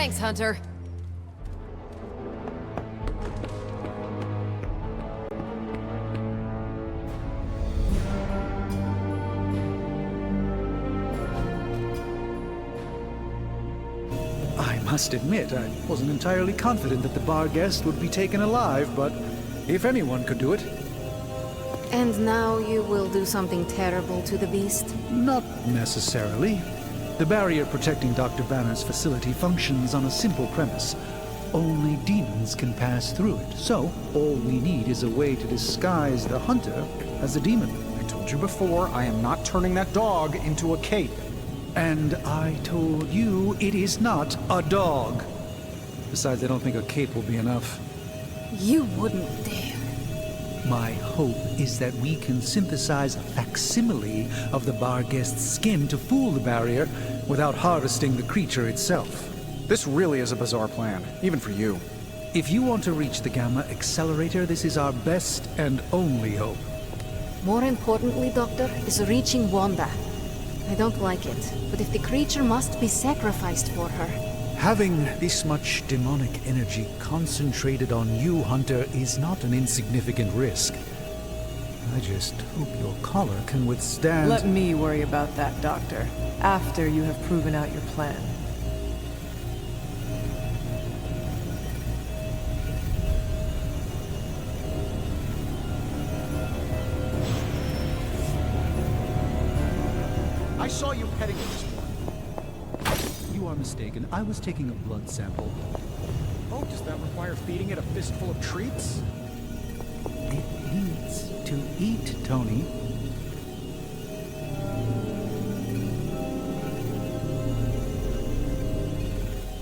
Thanks, Hunter. I must admit, I wasn't entirely confident that the bar guest would be taken alive, but if anyone could do it. And now you will do something terrible to the beast? Not necessarily. The barrier protecting Dr. Banner's facility functions on a simple premise. Only demons can pass through it, so all we need is a way to disguise the hunter as a demon. I told you before, I am not turning that dog into a cape. And I told you it is not a dog. Besides, I don't think a cape will be enough. You wouldn't dare. My hope is that we can synthesize a facsimile of the bar guest's skin to fool the barrier without harvesting the creature itself. This really is a bizarre plan, even for you. If you want to reach the Gamma Accelerator, this is our best and only hope. More importantly, Doctor, is reaching Wanda. I don't like it, but if the creature must be sacrificed for her... Having this much demonic energy concentrated on you, Hunter, is not an insignificant risk. I just hope your collar can withstand... Let me worry about that, Doctor, after you have proven out your plan. I saw you petting this one. You are mistaken. I was taking a blood sample. Oh, does that require feeding it a fistful of treats? It needs to eat, Tony.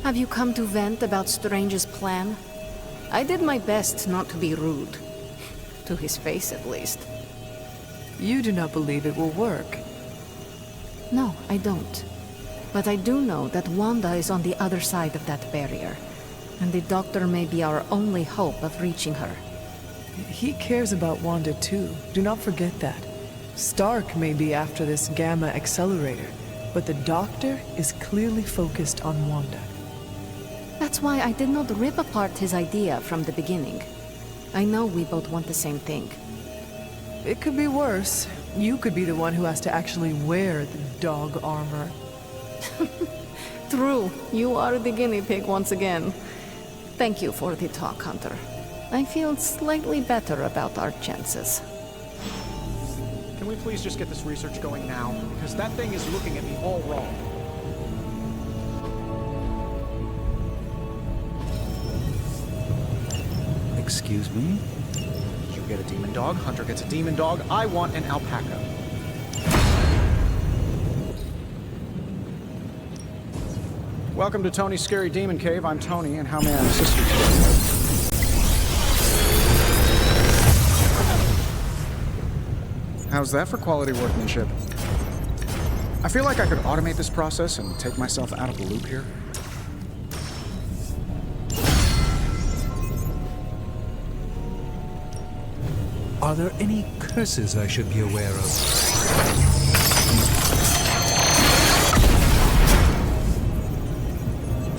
Have you come to vent about Strange's plan? I did my best not to be rude. To his face, at least. You do not believe it will work. No, I don't. But I do know that Wanda is on the other side of that barrier. And the Doctor may be our only hope of reaching her. He cares about Wanda too. Do not forget that. Stark may be after this Gamma Accelerator, but the Doctor is clearly focused on Wanda. That's why I did not rip apart his idea from the beginning. I know we both want the same thing. It could be worse. You could be the one who has to actually wear the dog armor. True, you are the guinea pig once again. Thank you for the talk, Hunter. I feel slightly better about our chances. Can we please just get this research going now? Because that thing is looking at me all wrong. Excuse me? You get a demon dog, Hunter gets a demon dog, I want an alpaca. Welcome to Tony's Scary Demon Cave. I'm Tony, and how may I assist you today? How's that for quality workmanship? I feel like I could automate this process and take myself out of the loop here. Are there any curses I should be aware of?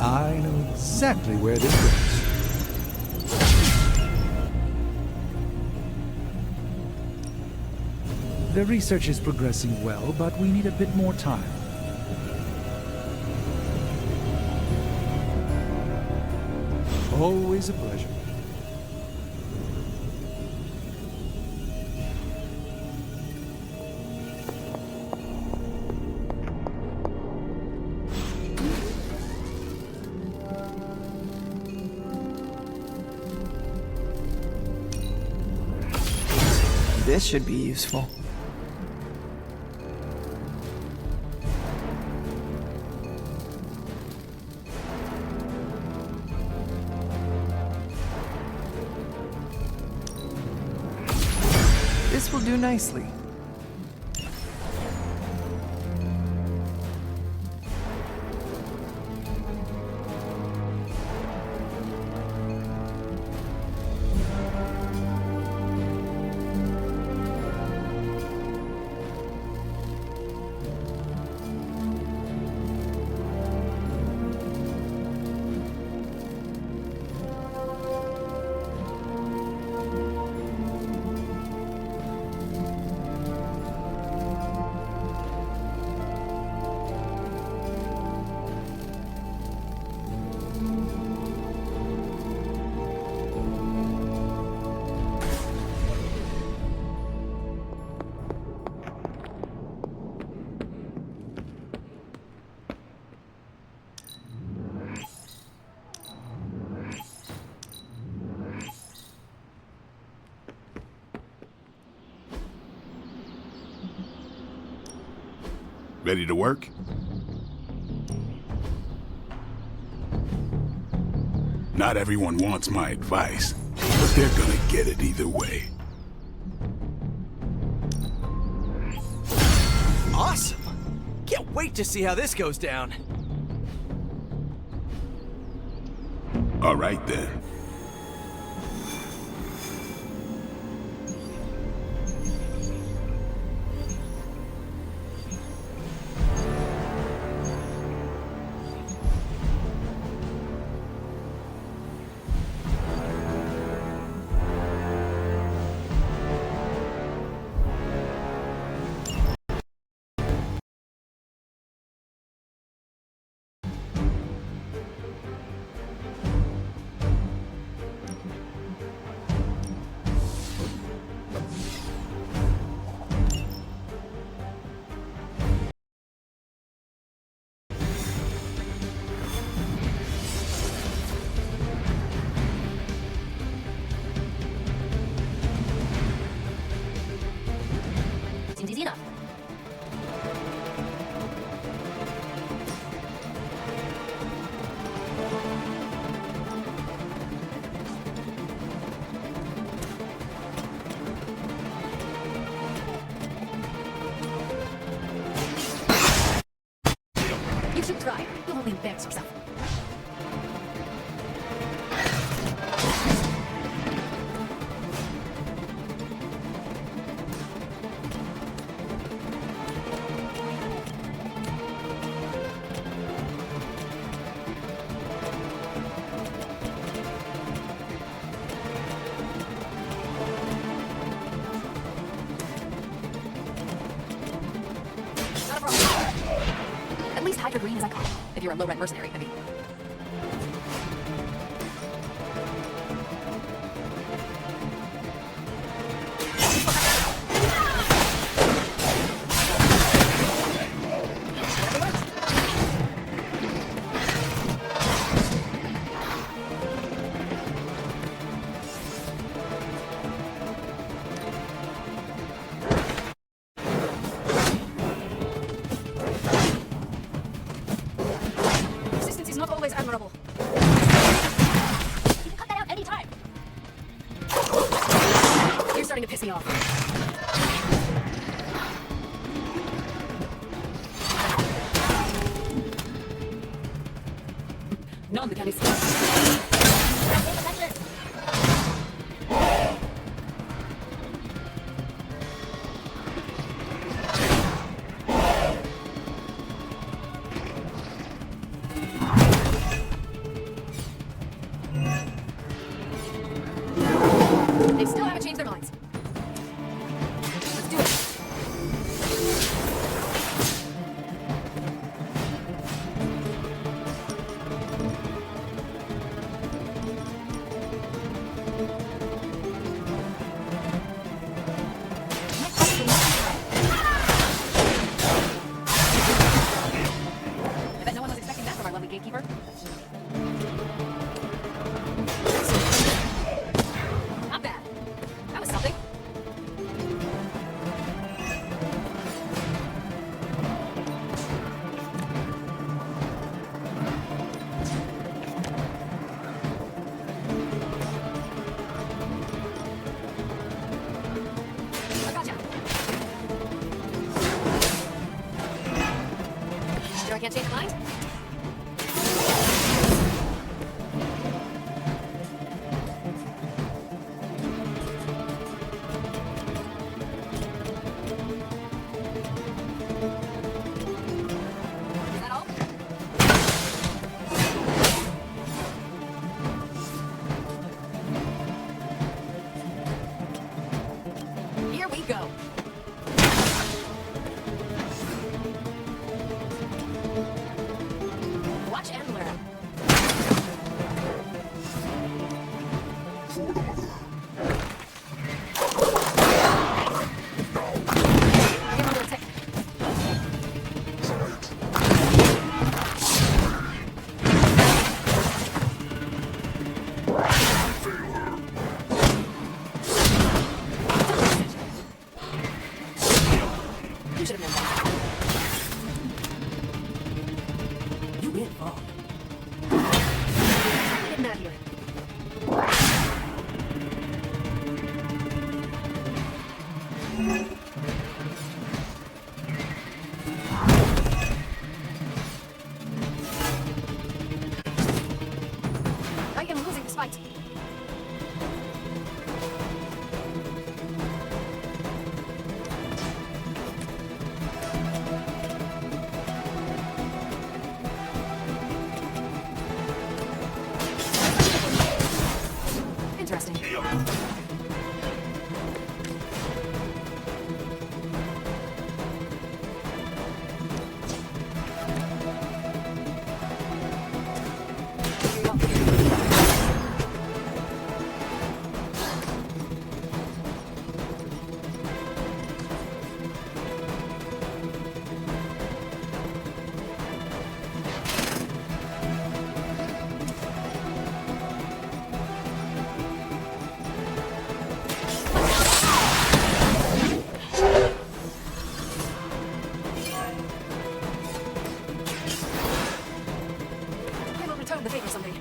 I know exactly where this goes. The research is progressing well, but we need a bit more time. Always a pleasure. This should be useful. This will do nicely. Ready to work? Not everyone wants my advice, but they're gonna get it either way. Awesome! Can't wait to see how this goes down. All right then. Seems easy enough. You should try. You'll only embarrass yourself. Not a problem. At least hide your green as I call it, if you're a low-rent mercenary, I mean. Consistency is not always admirable. You can cut that out anytime. You're starting to piss me off. Non the They still haven't changed their minds. Let's do it. I bet no one was expecting that from our lovely gatekeeper. Not bad. That was something. I gotcha. Sure I can't change your mind? Is that all? Here we go. Watch and learn. Give him a little tick. You should have known that. light. Interesting. We will return the favor someday.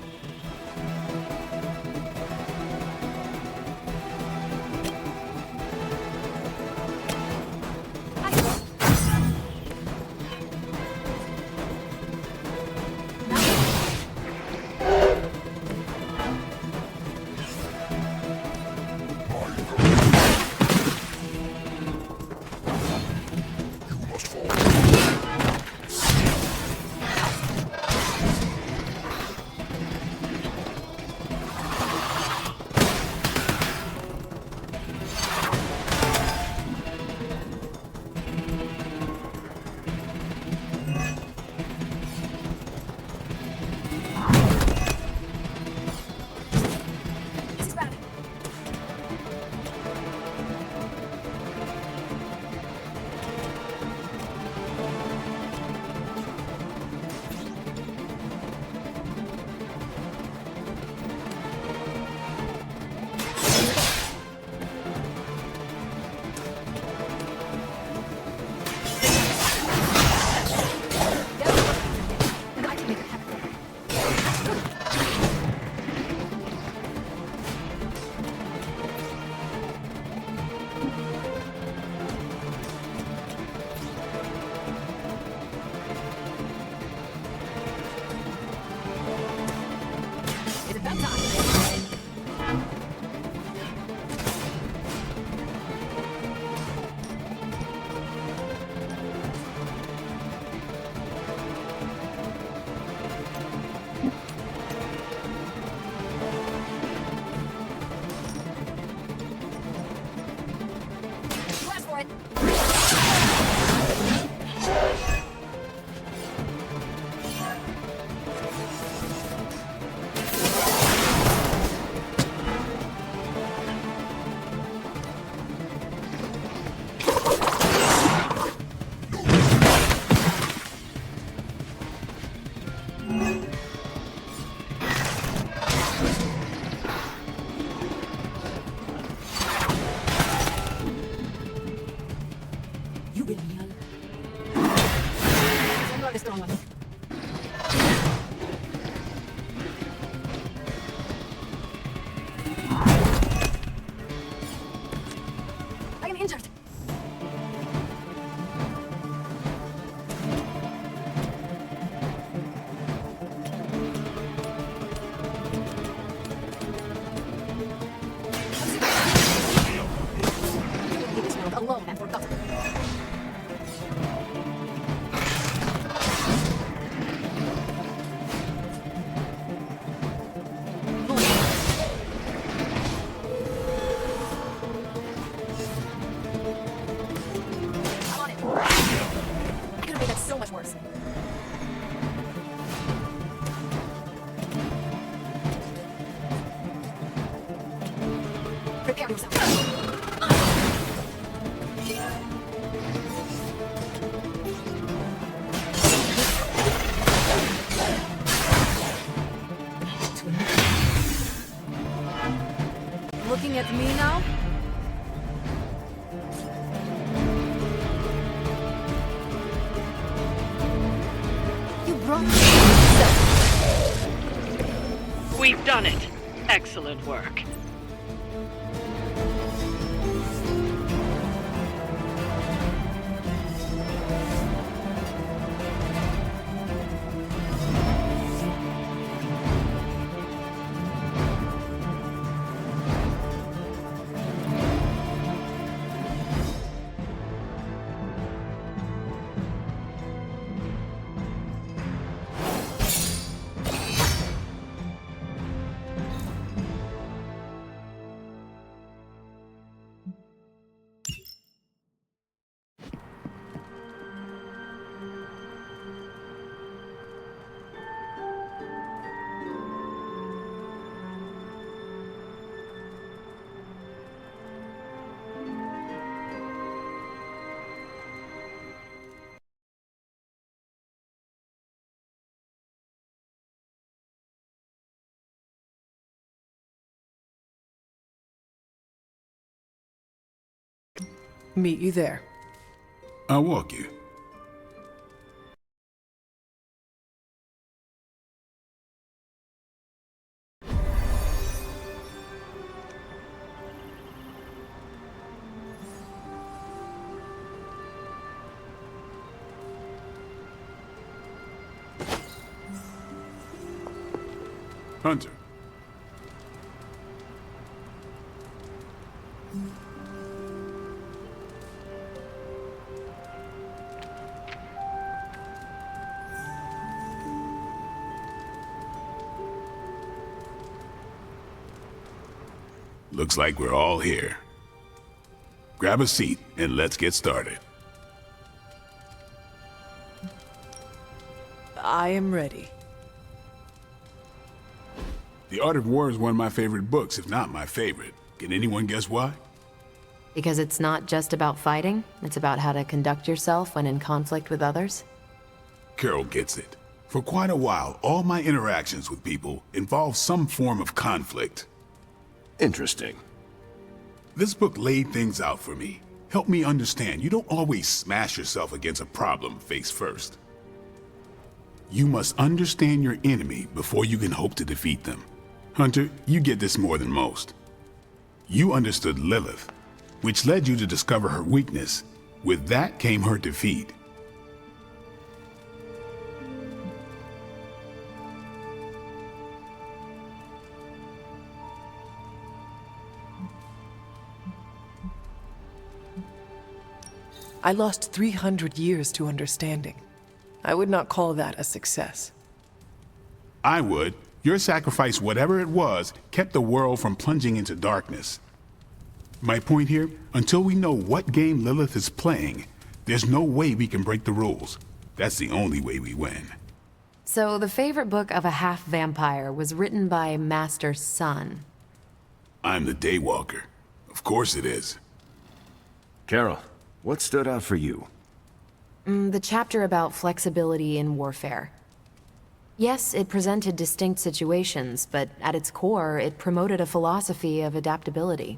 This is bad. And I can make it happen. It's about time. You asked for it. You win, Neil. I'm not the strong one. I am injured. Leave this world alone and forgotten. I'm on it. I could have made that so much worse. Prepare yourself. Looking at me now? You brought me. We've done it. Excellent work. Meet you there. I'll walk you. Hunter. Looks like we're all here. Grab a seat and let's get started. I am ready. The Art of War is one of my favorite books, if not my favorite. Can anyone guess why? Because it's not just about fighting, it's about how to conduct yourself when in conflict with others. Carol gets it. For quite a while, all my interactions with people involve some form of conflict. Interesting. This book laid things out for me. Helped me understand you don't always smash yourself against a problem face first. You must understand your enemy before you can hope to defeat them. Hunter, you get this more than most. You understood Lilith, which led you to discover her weakness. With that came her defeat. I lost 300 years to understanding. I would not call that a success. I would. Your sacrifice, whatever it was, kept the world from plunging into darkness. My point here, until we know what game Lilith is playing, there's no way we can break the rules. That's the only way we win. So the favorite book of a half-vampire was written by Master Sun. I'm the Daywalker. Of course it is. Carol, what stood out for you? The chapter about flexibility in warfare. Yes, it presented distinct situations, but at its core, it promoted a philosophy of adaptability.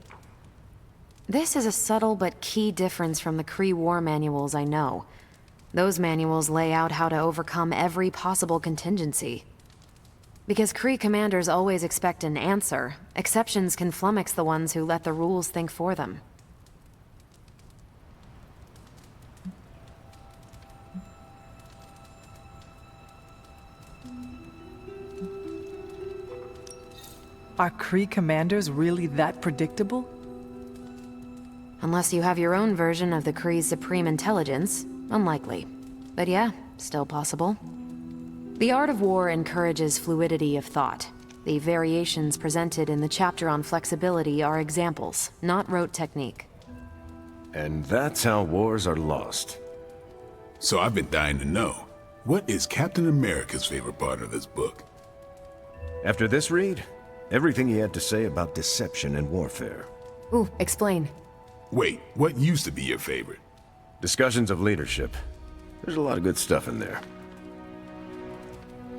This is a subtle but key difference from the Kree war manuals I know. Those manuals lay out how to overcome every possible contingency. Because Kree commanders always expect an answer, exceptions can flummox the ones who let the rules think for them. Are Kree commanders really that predictable? Unless you have your own version of the Kree's supreme intelligence, unlikely. But yeah, still possible. The Art of War encourages fluidity of thought. The variations presented in the chapter on flexibility are examples, not rote technique. And that's how wars are lost. So I've been dying to know, what is Captain America's favorite part of this book? After this read, everything he had to say about deception and warfare. Ooh, explain. Wait, what used to be your favorite? Discussions of leadership. There's a lot of good stuff in there.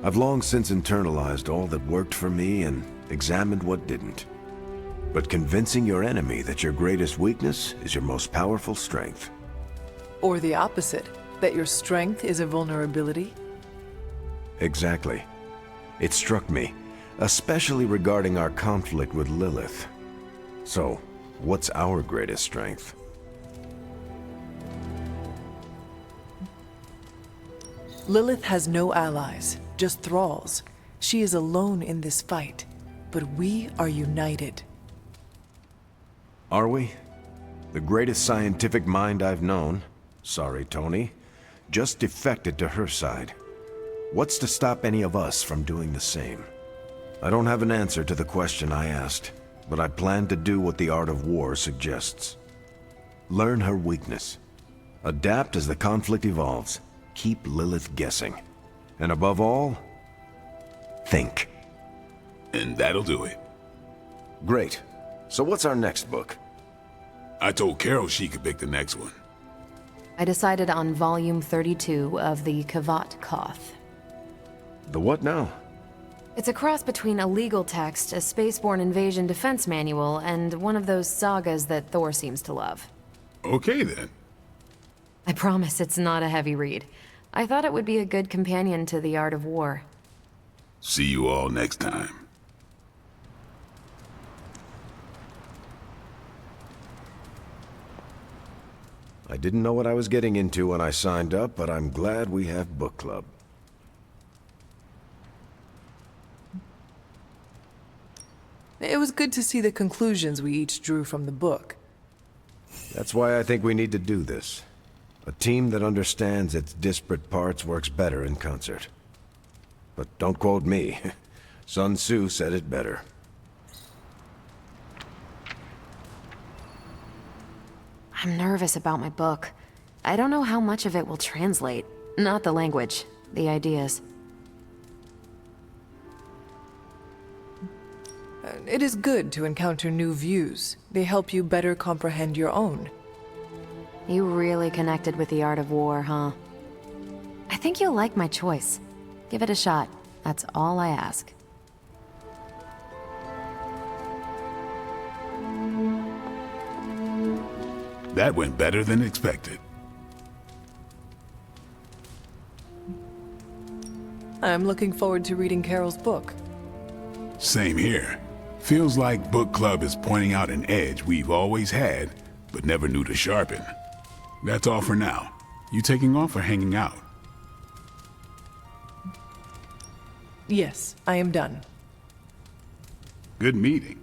I've long since internalized all that worked for me and examined what didn't. But convincing your enemy that your greatest weakness is your most powerful strength. Or the opposite, that your strength is a vulnerability? Exactly. It struck me, especially regarding our conflict with Lilith. So, what's our greatest strength? Lilith has no allies, just thralls. She is alone in this fight, but we are united. Are we? The greatest scientific mind I've known, sorry Tony, just defected to her side. What's to stop any of us from doing the same? I don't have an answer to the question I asked, but I plan to do what the Art of War suggests. Learn her weakness. Adapt as the conflict evolves. Keep Lilith guessing. And above all, think. And that'll do it. Great. So what's our next book? I told Carol she could pick the next one. I decided on volume 32 of the Kavat Koth. The what now? It's a cross between a legal text, a spaceborne invasion defense manual, and one of those sagas that Thor seems to love. Okay then. I promise it's not a heavy read. I thought it would be a good companion to The Art of War. See you all next time. I didn't know what I was getting into when I signed up, but I'm glad we have book club. It was good to see the conclusions we each drew from the book. That's why I think we need to do this. A team that understands its disparate parts works better in concert. But don't quote me. Sun Tzu said it better. I'm nervous about my book. I don't know how much of it will translate. Not the language, the ideas. It is good to encounter new views. They help you better comprehend your own. You really connected with The Art of War, huh? I think you'll like my choice. Give it a shot. That's all I ask. That went better than expected. I'm looking forward to reading Carol's book. Same here. Feels like book club is pointing out an edge we've always had, but never knew to sharpen. That's all for now. You taking off or hanging out? Yes, I am done. Good meeting.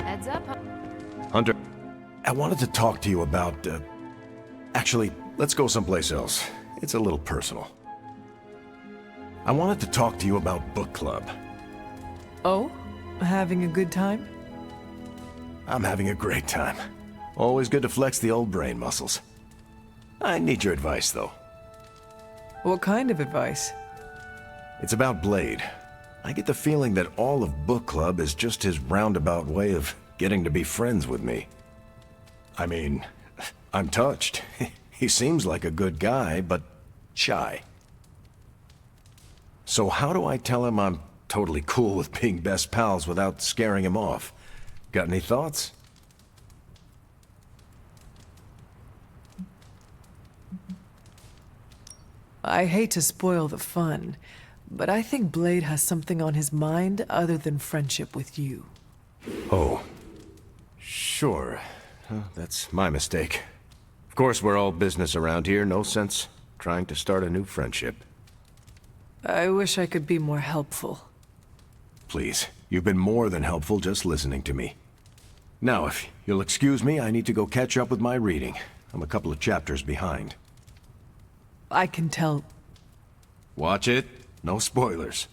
Heads up. Hunter, I wanted to talk to you about, actually, let's go someplace else. It's a little personal. I wanted to talk to you about book club. Oh? Having a good time? I'm having a great time. Always good to flex the old brain muscles. I need your advice, though. What kind of advice? It's about Blade. I get the feeling that all of book club is just his roundabout way of getting to be friends with me. I mean, I'm touched. He seems like a good guy, but shy. So how do I tell him I'm totally cool with being best pals without scaring him off? Got any thoughts? I hate to spoil the fun, but I think Blade has something on his mind other than friendship with you. Oh, sure. That's my mistake. Of course, we're all business around here. No sense trying to start a new friendship. I wish I could be more helpful. Please, you've been more than helpful just listening to me. Now, if you'll excuse me, I need to go catch up with my reading. I'm a couple of chapters behind. I can tell. Watch it. No spoilers.